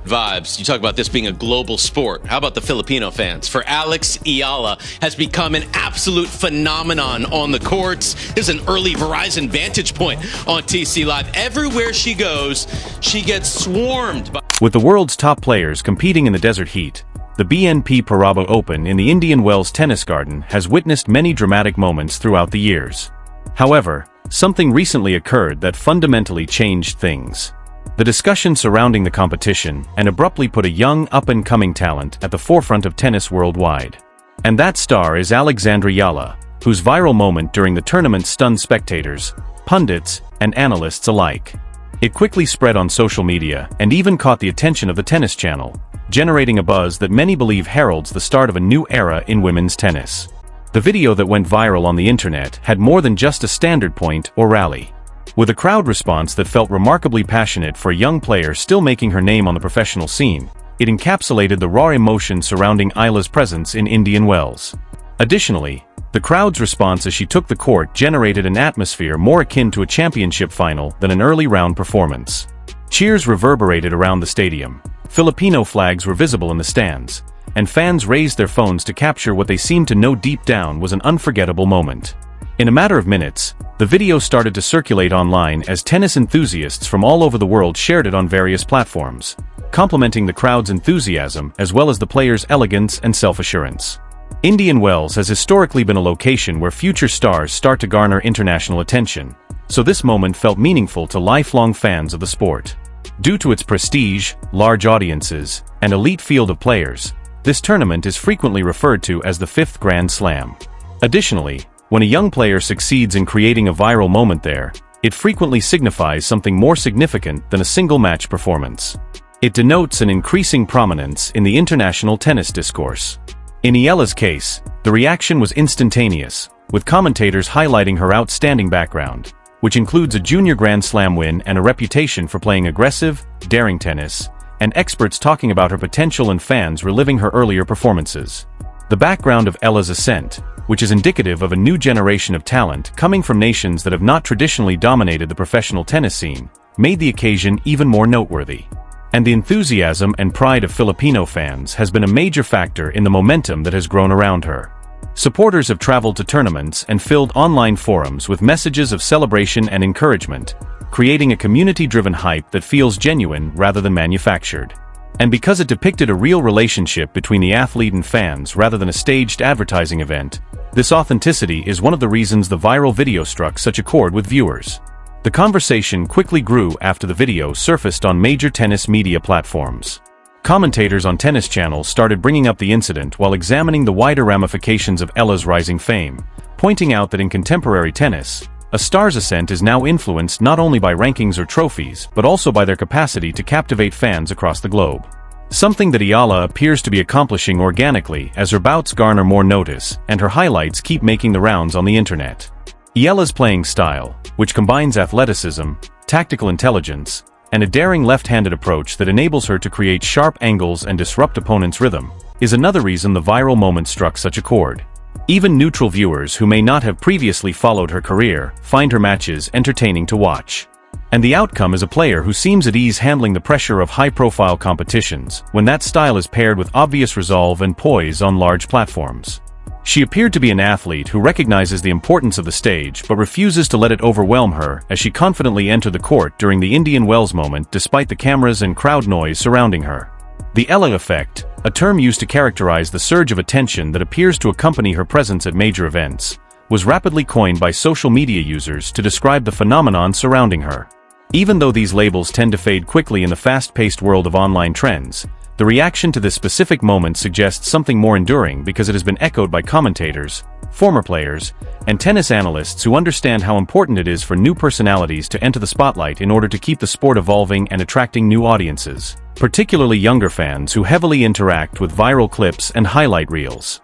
Vibes. You talk about this being a global sport. How about the Filipino fans? For Alex Eala has become an absolute phenomenon on the courts. This is an early Verizon vantage point on TC Live. Everywhere she goes, she gets swarmed by... With the world's top players competing in the desert heat, the BNP Paribas Open in the Indian Wells Tennis Garden has witnessed many dramatic moments throughout the years. However, something recently occurred that fundamentally changed things. The discussion surrounding the competition and abruptly put a young, up-and-coming talent at the forefront of tennis worldwide. And that star is Alexandra Eala, whose viral moment during the tournament stunned spectators, pundits, and analysts alike. It quickly spread on social media and even caught the attention of the Tennis Channel, generating a buzz that many believe heralds the start of a new era in women's tennis. The video that went viral on the internet had more than just a standard point or rally. With a crowd response that felt remarkably passionate for a young player still making her name on the professional scene, it encapsulated the raw emotion surrounding Eala's presence in Indian Wells. Additionally, the crowd's response as she took the court generated an atmosphere more akin to a championship final than an early round performance. Cheers reverberated around the stadium, Filipino flags were visible in the stands, and fans raised their phones to capture what they seemed to know deep down was an unforgettable moment. In a matter of minutes, the video started to circulate online as tennis enthusiasts from all over the world shared it on various platforms, complementing the crowd's enthusiasm as well as the players' elegance and self-assurance. Indian Wells has historically been a location where future stars start to garner international attention, so this moment felt meaningful to lifelong fans of the sport. Due to its prestige, large audiences, and elite field of players, this tournament is frequently referred to as the fifth Grand Slam. Additionally, when a young player succeeds in creating a viral moment there, it frequently signifies something more significant than a single match performance. It denotes an increasing prominence in the international tennis discourse. In Eala's case, the reaction was instantaneous, with commentators highlighting her outstanding background, which includes a junior Grand Slam win and a reputation for playing aggressive, daring tennis, and experts talking about her potential and fans reliving her earlier performances. The background of Eala's ascent, which is indicative of a new generation of talent coming from nations that have not traditionally dominated the professional tennis scene, made the occasion even more noteworthy. And the enthusiasm and pride of Filipino fans has been a major factor in the momentum that has grown around her. Supporters have traveled to tournaments and filled online forums with messages of celebration and encouragement, creating a community-driven hype that feels genuine rather than manufactured. And because it depicted a real relationship between the athlete and fans rather than a staged advertising event, this authenticity is one of the reasons the viral video struck such a chord with viewers. The conversation quickly grew after the video surfaced on major tennis media platforms. Commentators on tennis channels started bringing up the incident while examining the wider ramifications of Eala's rising fame, pointing out that in contemporary tennis, a star's ascent is now influenced not only by rankings or trophies, but also by their capacity to captivate fans across the globe. Something that Eala appears to be accomplishing organically as her bouts garner more notice and her highlights keep making the rounds on the internet. Eala's playing style, which combines athleticism, tactical intelligence, and a daring left-handed approach that enables her to create sharp angles and disrupt opponents' rhythm, is another reason the viral moment struck such a chord. Even neutral viewers who may not have previously followed her career find her matches entertaining to watch. And the outcome is a player who seems at ease handling the pressure of high-profile competitions when that style is paired with obvious resolve and poise on large platforms. She appeared to be an athlete who recognizes the importance of the stage but refuses to let it overwhelm her as she confidently entered the court during the Indian Wells moment despite the cameras and crowd noise surrounding her. The Eala effect, a term used to characterize the surge of attention that appears to accompany her presence at major events, was rapidly coined by social media users to describe the phenomenon surrounding her. Even though these labels tend to fade quickly in the fast-paced world of online trends, the reaction to this specific moment suggests something more enduring because it has been echoed by commentators, former players, and tennis analysts who understand how important it is for new personalities to enter the spotlight in order to keep the sport evolving and attracting new audiences, particularly younger fans who heavily interact with viral clips and highlight reels.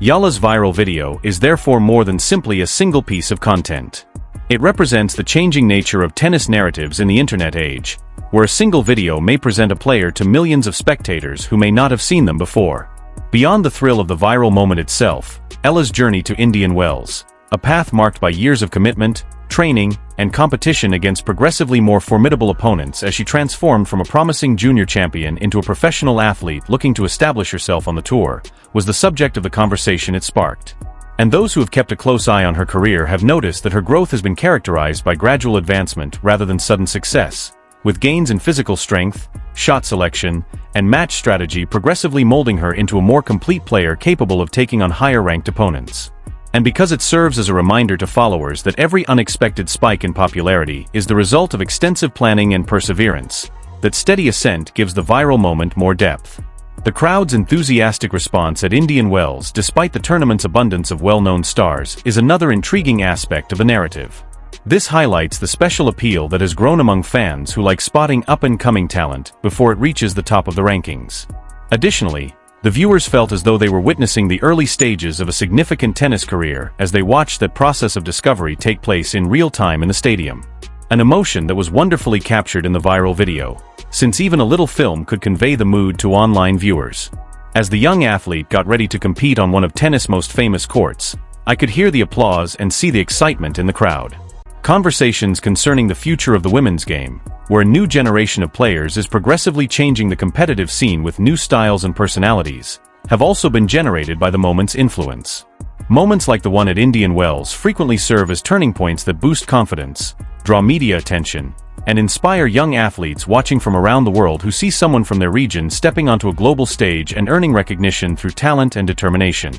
Eala's viral video is therefore more than simply a single piece of content. It represents the changing nature of tennis narratives in the internet age, where a single video may present a player to millions of spectators who may not have seen them before. Beyond the thrill of the viral moment itself, Eala's journey to Indian Wells, a path marked by years of commitment, training, and competition against progressively more formidable opponents as she transformed from a promising junior champion into a professional athlete looking to establish herself on the tour, was the subject of the conversation it sparked. And those who have kept a close eye on her career have noticed that her growth has been characterized by gradual advancement rather than sudden success, with gains in physical strength, shot selection, and match strategy progressively molding her into a more complete player capable of taking on higher-ranked opponents. And because it serves as a reminder to followers that every unexpected spike in popularity is the result of extensive planning and perseverance, that steady ascent gives the viral moment more depth. The crowd's enthusiastic response at Indian Wells, despite the tournament's abundance of well-known stars, is another intriguing aspect of the narrative. This highlights the special appeal that has grown among fans who like spotting up-and-coming talent before it reaches the top of the rankings. Additionally, the viewers felt as though they were witnessing the early stages of a significant tennis career as they watched that process of discovery take place in real time in the stadium. An emotion that was wonderfully captured in the viral video, since even a little film could convey the mood to online viewers. As the young athlete got ready to compete on one of tennis' most famous courts, I could hear the applause and see the excitement in the crowd. Conversations concerning the future of the women's game, where a new generation of players is progressively changing the competitive scene with new styles and personalities, have also been generated by the moment's influence. Moments like the one at Indian Wells frequently serve as turning points that boost confidence, draw media attention, and inspire young athletes watching from around the world who see someone from their region stepping onto a global stage and earning recognition through talent and determination.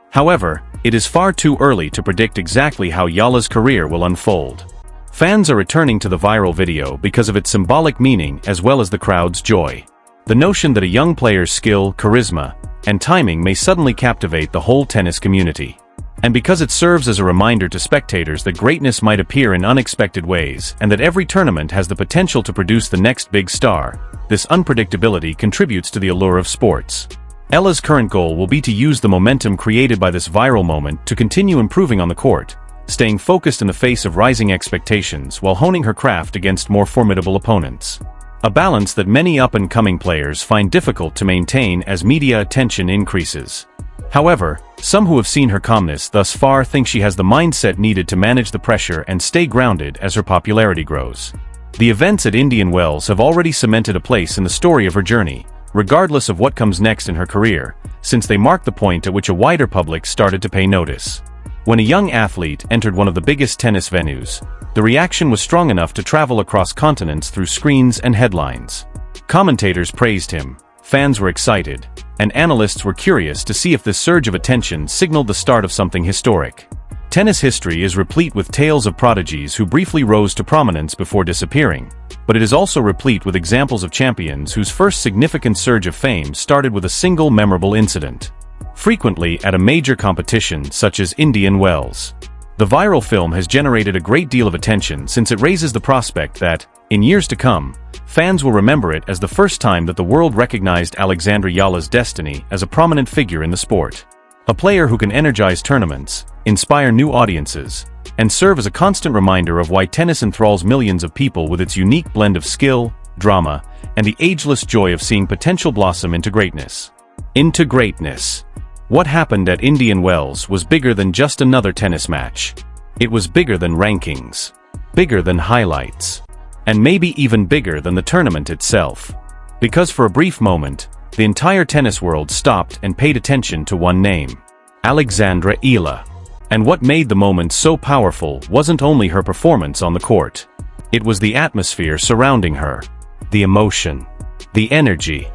However, it is far too early to predict exactly how Eala's career will unfold. Fans are returning to the viral video because of its symbolic meaning as well as the crowd's joy. The notion that a young player's skill, charisma, and timing may suddenly captivate the whole tennis community. And because it serves as a reminder to spectators that greatness might appear in unexpected ways and that every tournament has the potential to produce the next big star, this unpredictability contributes to the allure of sports. Eala's current goal will be to use the momentum created by this viral moment to continue improving on the court, staying focused in the face of rising expectations while honing her craft against more formidable opponents. A balance that many up-and-coming players find difficult to maintain as media attention increases. However, some who have seen her calmness thus far think she has the mindset needed to manage the pressure and stay grounded as her popularity grows. The events at Indian Wells have already cemented a place in the story of her journey, regardless of what comes next in her career, since they mark the point at which a wider public started to pay notice. When a young athlete entered one of the biggest tennis venues, the reaction was strong enough to travel across continents through screens and headlines. Commentators praised him, fans were excited, and analysts were curious to see if this surge of attention signaled the start of something historic. Tennis history is replete with tales of prodigies who briefly rose to prominence before disappearing, but it is also replete with examples of champions whose first significant surge of fame started with a single memorable incident. Frequently at a major competition such as Indian Wells. The viral film has generated a great deal of attention since it raises the prospect that, in years to come, fans will remember it as the first time that the world recognized Alexandra Eala's destiny as a prominent figure in the sport. A player who can energize tournaments, inspire new audiences, and serve as a constant reminder of why tennis enthralls millions of people with its unique blend of skill, drama, and the ageless joy of seeing potential blossom into greatness. Into greatness. What happened at Indian Wells was bigger than just another tennis match. It was bigger than rankings, bigger than highlights, and maybe even bigger than the tournament itself. Because for a brief moment, the entire tennis world stopped and paid attention to one name, Alexandra Eala. And what made the moment so powerful wasn't only her performance on the court. It was the atmosphere surrounding her, the emotion, the energy,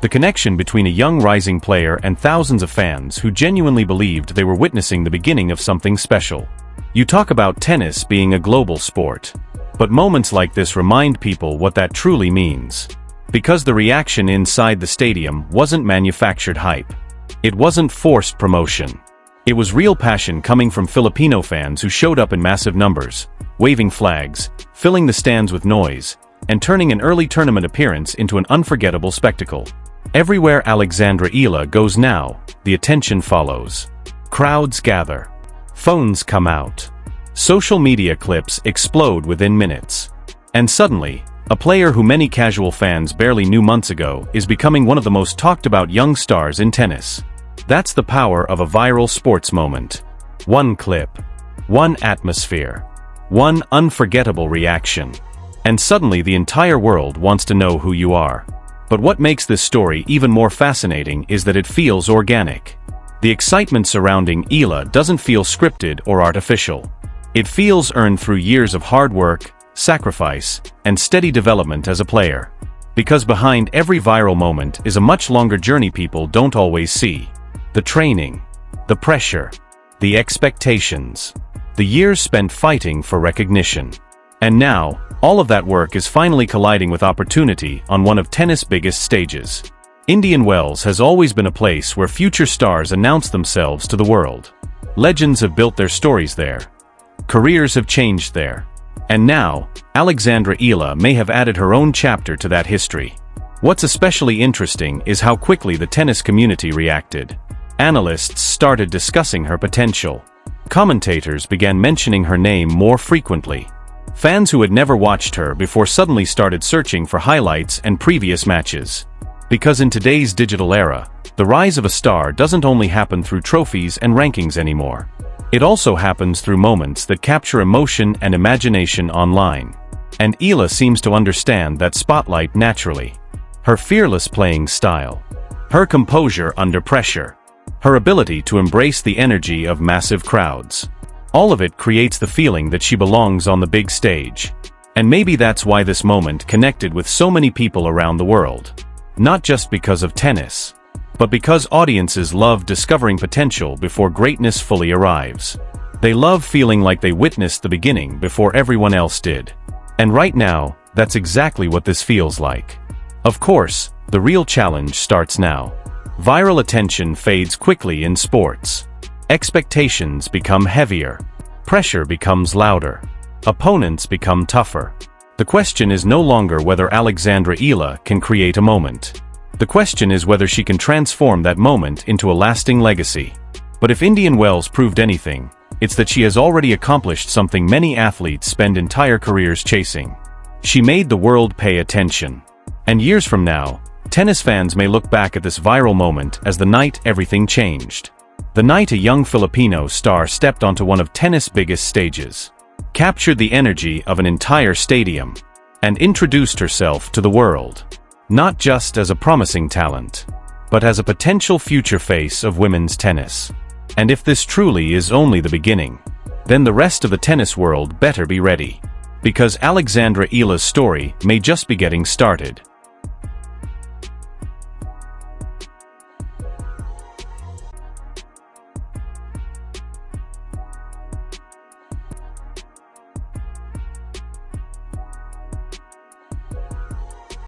the connection between a young rising player and thousands of fans who genuinely believed they were witnessing the beginning of something special. You talk about tennis being a global sport, but moments like this remind people what that truly means. Because the reaction inside the stadium wasn't manufactured hype. It wasn't forced promotion. It was real passion coming from Filipino fans who showed up in massive numbers, waving flags, filling the stands with noise, and turning an early tournament appearance into an unforgettable spectacle. Everywhere Alexandra Eala goes now, the attention follows. Crowds gather. Phones come out. Social media clips explode within minutes. And suddenly, a player who many casual fans barely knew months ago is becoming one of the most talked about young stars in tennis. That's the power of a viral sports moment. One clip. One atmosphere. One unforgettable reaction. And suddenly the entire world wants to know who you are. But what makes this story even more fascinating is that it feels organic. The excitement surrounding Eala doesn't feel scripted or artificial. It feels earned through years of hard work, sacrifice, and steady development as a player. Because behind every viral moment is a much longer journey people don't always see. The training, the pressure, the expectations, the years spent fighting for recognition. And now, all of that work is finally colliding with opportunity on one of tennis' biggest stages. Indian Wells has always been a place where future stars announce themselves to the world. Legends have built their stories there. Careers have changed there. And now, Alexandra Eala may have added her own chapter to that history. What's especially interesting is how quickly the tennis community reacted. Analysts started discussing her potential. Commentators began mentioning her name more frequently. Fans who had never watched her before suddenly started searching for highlights and previous matches. Because in today's digital era, the rise of a star doesn't only happen through trophies and rankings anymore. It also happens through moments that capture emotion and imagination online. And Eala seems to understand that spotlight naturally. Her fearless playing style, her composure under pressure, her ability to embrace the energy of massive crowds. All of it creates the feeling that she belongs on the big stage. And maybe that's why this moment connected with so many people around the world. Not just because of tennis, but because audiences love discovering potential before greatness fully arrives. They love feeling like they witnessed the beginning before everyone else did. And right now, that's exactly what this feels like. Of course, the real challenge starts now. Viral attention fades quickly in sports. Expectations become heavier. Pressure becomes louder. Opponents become tougher. The question is no longer whether Alexandra Eala can create a moment. The question is whether she can transform that moment into a lasting legacy. But if Indian Wells proved anything, it's that she has already accomplished something many athletes spend entire careers chasing. She made the world pay attention. And years from now, tennis fans may look back at this viral moment as the night everything changed. The night a young Filipino star stepped onto one of tennis' biggest stages, captured the energy of an entire stadium, and introduced herself to the world. Not just as a promising talent, but as a potential future face of women's tennis. And if this truly is only the beginning, then the rest of the tennis world better be ready. Because Alexandra Eala's story may just be getting started.